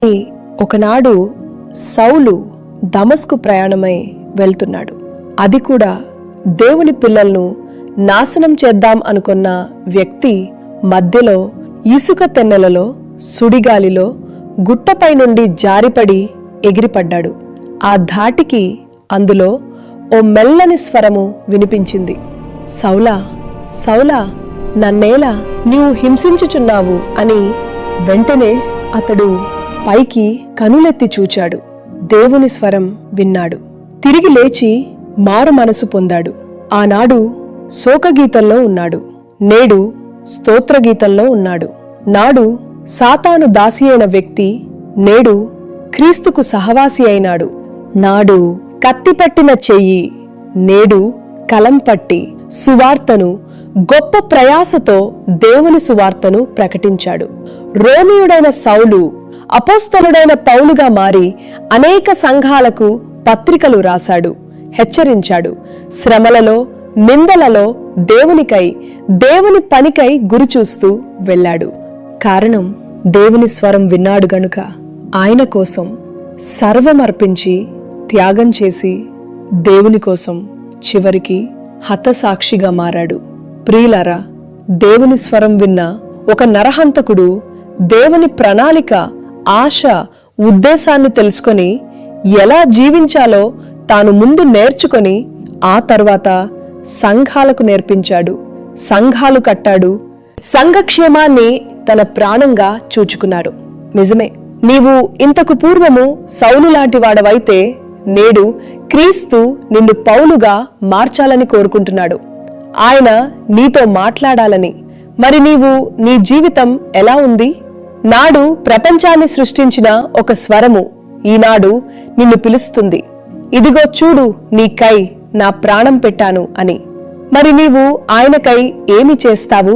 ఒకనాడు సౌలు దమస్కు ప్రయాణమై వెళ్తున్నాడు. అది కూడా దేవుని పిల్లలను నాశనం చేద్దాం అనుకున్న వ్యక్తి మధ్యలో ఇసుక తెన్నెలలో సుడిగాలిలో గుట్టపై నుండి జారిపడి ఎగిరిపడ్డాడు. ఆ ధాటికి అందులో ఓ మెల్లని స్వరము వినిపించింది. సౌలా, సౌలా, నన్నేలా నీవు హింసించుచున్నావు అని. వెంటనే అతడు పైకి కనులెత్తి చూచాడు. దేవుని స్వరం విన్నాడు. తిరిగి లేచి మారు మనసు పొందాడు. ఆనాడు శోకగీతంలో ఉన్నాడు, నేడు స్తోత్రగీతంలో ఉన్నాడు. నాడు సాతాను దాసి అయిన వ్యక్తి నేడు క్రీస్తుకు సహవాసి అయినాడు. నాడు కత్తిపట్టిన చెయ్యి నేడు కలం పట్టి సువార్తను గొప్ప ప్రయాసతో దేవుని సువార్తను ప్రకటించాడు. రోమియుడైన సౌలు అపోస్తలుడైన పౌలుగా మారి అనేక సంఘాలకు పత్రికలు రాశాడు, హెచ్చరించాడు. శ్రమలలో, నిందలలో దేవునికై, దేవుని పనికై గురిచూస్తూ వెళ్ళాడు. కారణం దేవుని స్వరం విన్నాడు గనుక ఆయన కోసం సర్వమర్పించి త్యాగం చేసి దేవుని కోసం చివరికి హతసాక్షిగా మారాడు. ప్రియులారా, దేవుని స్వరం విన్న ఒక నరహంతకుడు దేవుని ప్రణాళిక, ఆశ, ఉద్దేశాన్ని తెలుసుకొని ఎలా జీవించాలో తాను ముందు నేర్చుకొని ఆ తర్వాత సంఘాలకు నేర్పించాడు, సంఘాలు కట్టాడు, సంఘక్షేమాన్ని తన ప్రాణంగా చూచుకున్నాడు. నిజమే, నీవు ఇంతకు పూర్వము సౌలు లాంటి వాడవైతే నేడు క్రీస్తు నిన్ను పౌలుగా మార్చాలని కోరుకుంటున్నాడు. ఆయన నీతో మాట్లాడాలని. మరి నీవు నీ జీవితం ఎలా ఉంది? నాడు ప్రపంచాన్ని సృష్టించిన ఒక స్వరము ఈనాడు నిన్ను పిలుస్తుంది. ఇదిగో చూడు, నీకై నా ప్రాణం పెట్టాను అని. మరి నీవు ఆయనకై ఏమి చేస్తావు?